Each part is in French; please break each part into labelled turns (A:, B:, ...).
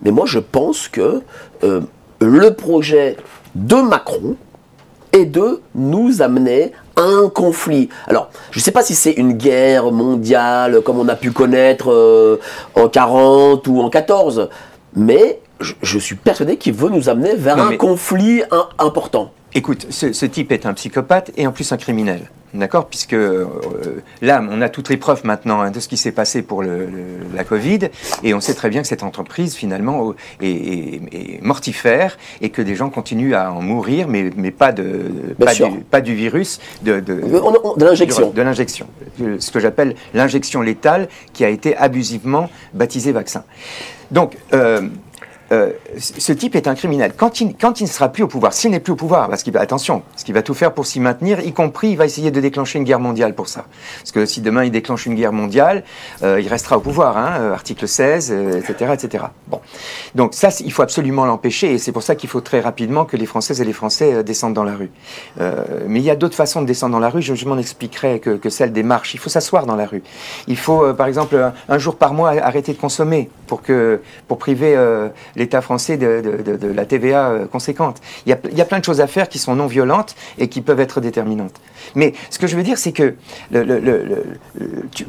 A: Mais moi, je pense que le projet de Macron est de nous amener à un conflit. Alors, je ne sais pas si c'est une guerre mondiale comme on a pu connaître en 40 ou en 14, mais je suis persuadé qu'il veut nous amener vers un conflit important.
B: Écoute, ce type est un psychopathe et en plus un criminel. D'accord, puisque là, on a toutes les preuves maintenant de ce qui s'est passé pour la Covid, et on sait très bien que cette entreprise, finalement, est mortifère, et que des gens continuent à en mourir, mais pas du virus, de l'injection. De l'injection. Ce que j'appelle l'injection létale, qui a été abusivement baptisée vaccin. Donc, ce type est un criminel. Quand il ne sera plus au pouvoir, s'il n'est plus au pouvoir, parce qu'il va, attention, parce qu'il va tout faire pour s'y maintenir, y compris, il va essayer de déclencher une guerre mondiale pour ça. Parce que si demain il déclenche une guerre mondiale, il restera au pouvoir, hein, article 16, etc., etc. Bon. Donc ça, il faut absolument l'empêcher, et c'est pour ça qu'il faut très rapidement que les Françaises et les Français descendent dans la rue. Mais il y a d'autres façons de descendre dans la rue, je m'en expliquerai que celle des marches. Il faut s'asseoir dans la rue. Il faut, par exemple, un jour par mois, arrêter de consommer pour priver l'État français de la TVA conséquente. Il y a plein de choses à faire qui sont non violentes et qui peuvent être déterminantes. Mais ce que je veux dire, c'est que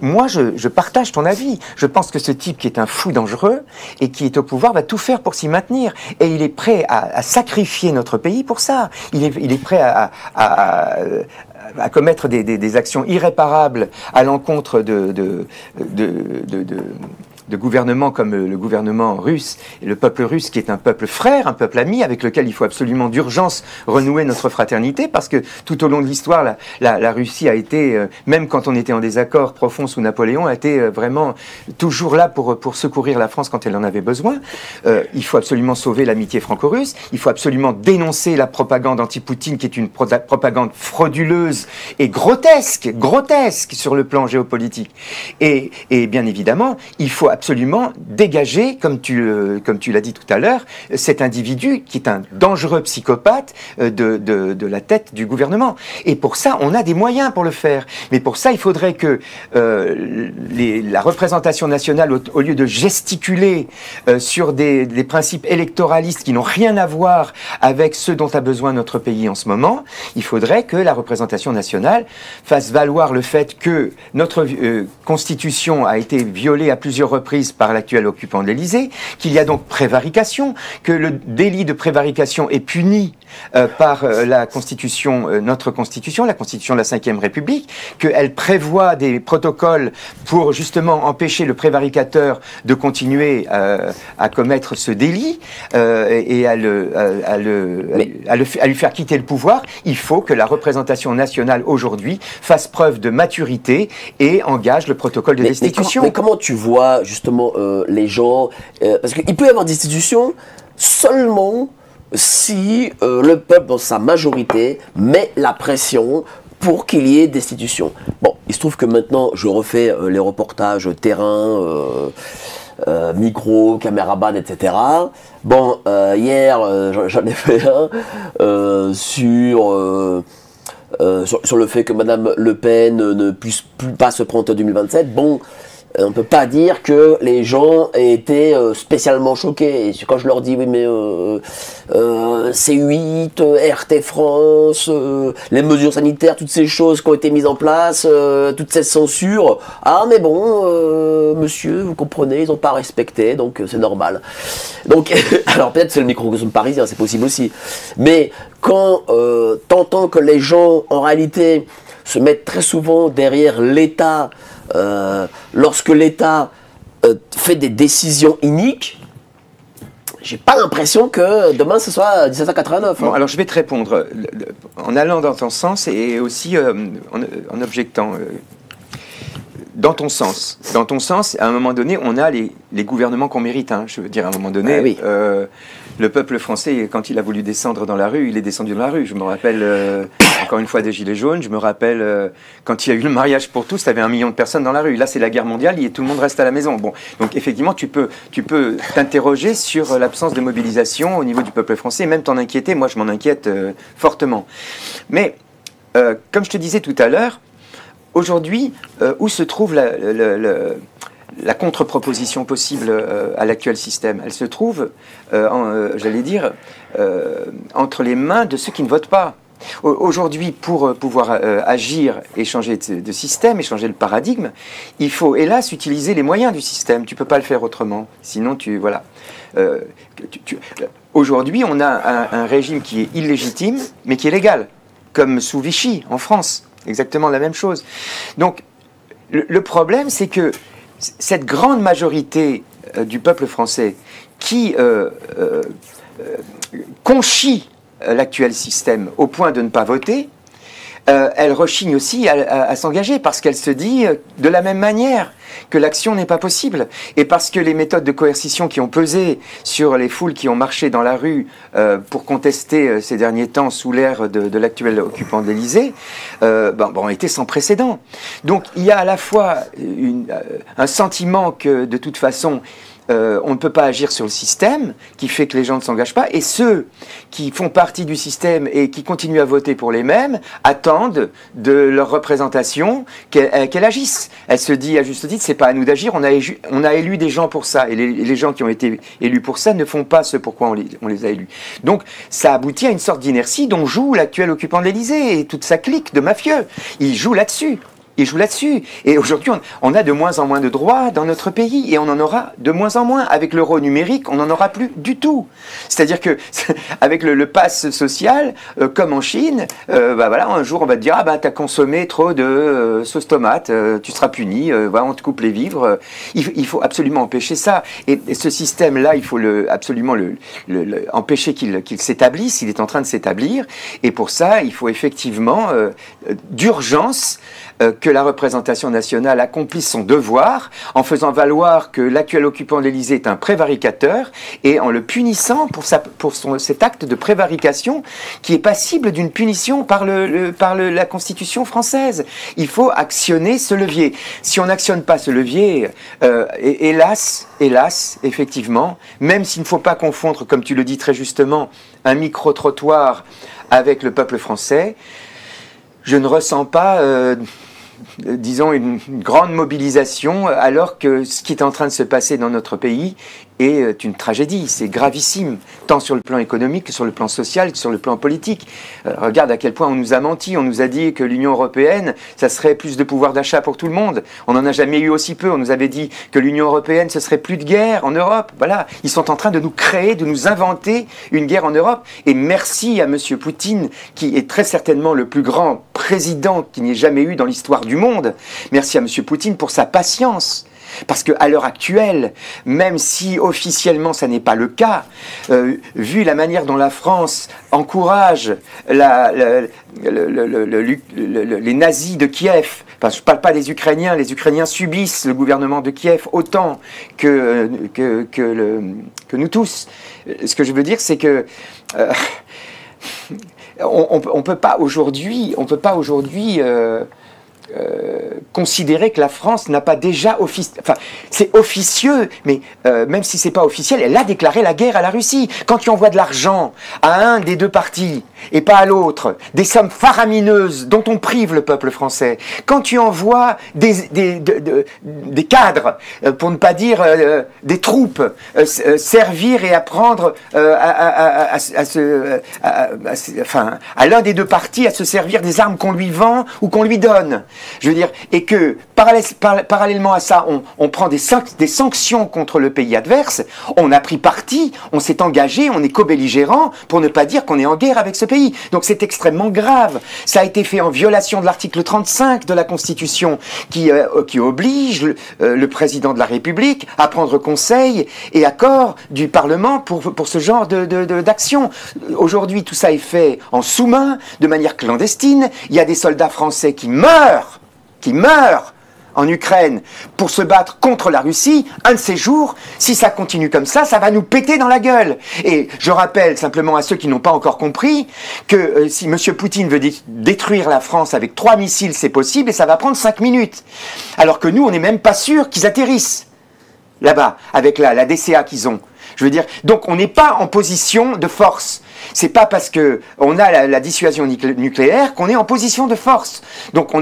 B: moi, je partage ton avis. Je pense que ce type qui est un fou dangereux et qui est au pouvoir va tout faire pour s'y maintenir. Et il est prêt à sacrifier notre pays pour ça. Il est prêt à commettre des actions irréparables à l'encontre de gouvernements comme le gouvernement russe et le peuple russe qui est un peuple frère, un peuple ami avec lequel il faut absolument d'urgence renouer notre fraternité, parce que tout au long de l'histoire, la Russie a été, même quand on était en désaccord profond sous Napoléon, a été vraiment toujours là pour secourir la France quand elle en avait besoin. Il faut absolument sauver l'amitié franco-russe, il faut absolument dénoncer la propagande anti-Poutine qui est une propagande frauduleuse et grotesque sur le plan géopolitique. Et bien évidemment, il faut absolument dégager, comme tu l'as dit tout à l'heure, cet individu qui est un dangereux psychopathe de la tête du gouvernement. Et pour ça, on a des moyens pour le faire. Mais pour ça, il faudrait que la représentation nationale, au lieu de gesticuler sur des principes électoralistes qui n'ont rien à voir avec ceux dont a besoin notre pays en ce moment, il faudrait que la représentation nationale fasse valoir le fait que notre Constitution a été violée à plusieurs reprises par l'actuel occupant de l'Élysée, qu'il y a donc prévarication, que le délit de prévarication est puni par la Constitution, notre Constitution, la Constitution de la Ve République, qu'elle prévoit des protocoles pour justement empêcher le prévaricateur de continuer à commettre ce délit et à lui faire quitter le pouvoir. Il faut que la représentation nationale aujourd'hui fasse preuve de maturité et engage le protocole de destitution.
A: Mais comment tu vois justement les gens, parce qu'il peut y avoir des institutions seulement si le peuple dans sa majorité met la pression pour qu'il y ait destitution. Bon, il se trouve que maintenant je refais les reportages terrain, micro, caméraman, etc. Bon, hier j'en ai fait un sur le fait que Madame Le Pen ne puisse plus pas se présenter en 2027. Bon, on ne peut pas dire que les gens aient été spécialement choqués. Et quand je leur dis, oui, mais C8, RT France, les mesures sanitaires, toutes ces choses qui ont été mises en place, toute cette censure, ah, mais bon, monsieur, vous comprenez, ils n'ont pas respecté, donc c'est normal. Donc, alors peut-être c'est le microcosme parisien, c'est possible aussi. Mais quand t'entends que les gens, en réalité, se mettent très souvent derrière l'État, lorsque l'État fait des décisions iniques, j'ai pas l'impression que demain ce soit 1789.
B: Bon, alors je vais te répondre en allant dans ton sens et aussi en objectant. Dans ton sens, à un moment donné, on a les gouvernements qu'on mérite. Hein. Je veux dire, à un moment donné,
A: oui.
B: Le peuple français, quand il a voulu descendre dans la rue, il est descendu dans la rue. Je me rappelle, encore une fois, des Gilets jaunes. Je me rappelle, quand il y a eu le mariage pour tous, tu avais 1 million de personnes dans la rue. Là, c'est la guerre mondiale et tout le monde reste à la maison. Bon, donc effectivement, tu peux t'interroger sur l'absence de mobilisation au niveau du peuple français, et même t'en inquiéter. Moi, je m'en inquiète fortement. Mais, comme je te disais tout à l'heure, aujourd'hui, où se trouve la contre-proposition possible à l'actuel système, elle se trouve, j'allais dire, entre les mains de ceux qui ne votent pas. Aujourd'hui, pour pouvoir agir et changer de système et changer le paradigme, il faut, hélas, utiliser les moyens du système. Tu ne peux pas le faire autrement. Sinon, voilà. Aujourd'hui, on a un régime qui est illégitime, mais qui est légal, comme sous Vichy, en France. Exactement la même chose. Donc, le problème, c'est que cette grande majorité du peuple français qui conchit l'actuel système au point de ne pas voter, elle rechigne aussi à s'engager parce qu'elle se dit de la même manière que l'action n'est pas possible et parce que les méthodes de coercition qui ont pesé sur les foules qui ont marché dans la rue pour contester ces derniers temps sous l'ère de l'actuel occupant de l'Élysée ont été sans précédent. Donc il y a à la fois un sentiment que de toute façon on ne peut pas agir sur le système qui fait que les gens ne s'engagent pas, et ceux qui font partie du système et qui continuent à voter pour les mêmes attendent de leur représentation qu'elle agisse. Elle se dit à juste titre, c'est pas à nous d'agir, on a élu des gens pour ça, et les gens qui ont été élus pour ça ne font pas ce pourquoi on les a élus. Donc ça aboutit à une sorte d'inertie dont joue l'actuel occupant de l'Élysée et toute sa clique de mafieux. Ils jouent là-dessus. Ils jouent là-dessus. Et aujourd'hui, on a de moins en moins de droits dans notre pays. Et on en aura de moins en moins. Avec l'euro numérique, on n'en aura plus du tout. C'est-à-dire que, avec le pass social, comme en Chine, voilà, un jour, on va te dire, t'as consommé trop de sauce tomate, tu seras puni, voilà, on te coupe les vivres. Il faut absolument empêcher ça. Et ce système-là, il faut absolument empêcher qu'il s'établisse. Il est en train de s'établir. Et pour ça, il faut effectivement, d'urgence, que la représentation nationale accomplisse son devoir en faisant valoir que l'actuel occupant de l'Élysée est un prévaricateur et en le punissant pour cet acte de prévarication qui est passible d'une punition par la Constitution française. Il faut actionner ce levier. Si on n'actionne pas ce levier, hélas, effectivement, même s'il ne faut pas confondre, comme tu le dis très justement, un micro-trottoir avec le peuple français, je ne ressens pas, disons, une grande mobilisation, alors que ce qui est en train de se passer dans notre pays est une tragédie. C'est gravissime, tant sur le plan économique que sur le plan social, que sur le plan politique. Regarde à quel point on nous a menti. On nous a dit que l'Union européenne, ça serait plus de pouvoir d'achat pour tout le monde. On n'en a jamais eu aussi peu. On nous avait dit que l'Union européenne, ce serait plus de guerre en Europe. Voilà, ils sont en train de nous créer, de nous inventer une guerre en Europe. Et merci à Monsieur Poutine, qui est très certainement le plus grand président qu'il n'y ait jamais eu dans l'histoire du monde. Merci à Monsieur Poutine pour sa patience. Parce qu'à l'heure actuelle, même si officiellement ça n'est pas le cas, vu la manière dont la France encourage les nazis de Kiev, parce que je ne parle pas des Ukrainiens, les Ukrainiens subissent le gouvernement de Kiev autant que nous tous. Ce que je veux dire, c'est que on peut pas aujourd'hui considérer que la France n'a pas déjà enfin c'est officieux, mais même si c'est pas officiel, elle a déclaré la guerre à la Russie. Quand tu envoies de l'argent à un des deux partis et pas à l'autre, des sommes faramineuses dont on prive le peuple français, quand tu envoies des cadres, pour ne pas dire des troupes, servir et apprendre à l'un des deux partis à se servir des armes qu'on lui vend ou qu'on lui donne. Je veux dire, et que parallèlement à ça, on prend des sanctions contre le pays adverse, on a pris parti, on s'est engagé, on est co-belligérant, pour ne pas dire qu'on est en guerre avec ce pays. Donc c'est extrêmement grave. Ça a été fait en violation de l'article 35 de la Constitution, qui oblige le président de la République à prendre conseil et accord du Parlement pour ce genre d'action. Aujourd'hui, tout ça est fait en sous-main, de manière clandestine. Il y a des soldats français qui meurent en Ukraine pour se battre contre la Russie. Un de ces jours, si ça continue comme ça va nous péter dans la gueule. Et je rappelle simplement à ceux qui n'ont pas encore compris que si M. Poutine veut détruire la France avec 3 missiles, c'est possible et ça va prendre 5 minutes. Alors que nous, on n'est même pas sûr qu'ils atterrissent là-bas avec la DCA qu'ils ont. Je veux dire, donc on n'est pas en position de force. C'est pas parce que on a la dissuasion nucléaire qu'on est en position de force. Donc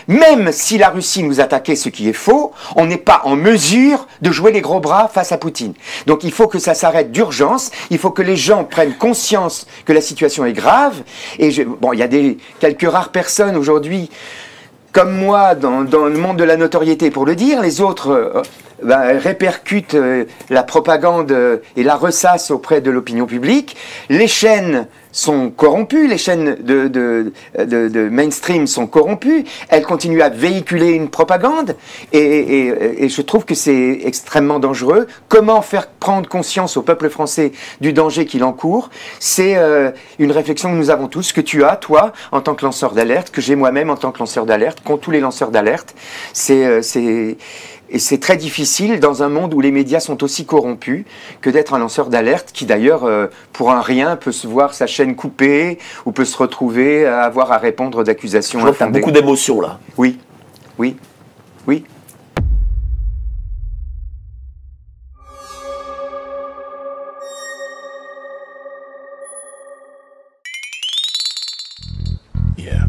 B: même si la Russie nous attaquait, ce qui est faux, on n'est pas en mesure de jouer les gros bras face à Poutine. Donc il faut que ça s'arrête d'urgence. Il faut que les gens prennent conscience que la situation est grave. Et bon, il y a quelques rares personnes aujourd'hui, comme moi, dans le monde de la notoriété pour le dire. Les autres répercutent la propagande et la ressassent auprès de l'opinion publique. Les chaînes sont corrompues, les chaînes de mainstream sont corrompues, elles continuent à véhiculer une propagande et je trouve que c'est extrêmement dangereux. Comment faire prendre conscience au peuple français du danger qu'il encourt? C'est une réflexion que nous avons tous, que tu as, toi, en tant que lanceur d'alerte, que j'ai moi-même en tant que lanceur d'alerte, qu'ont tous les lanceurs d'alerte. Et c'est très difficile dans un monde où les médias sont aussi corrompus que d'être un lanceur d'alerte qui d'ailleurs, pour un rien, peut se voir sa chaîne coupée ou peut se retrouver à avoir à répondre d'accusations infondées.
A: Je vois que tu as beaucoup d'émotions là.
B: Oui, oui, oui.
C: Yeah.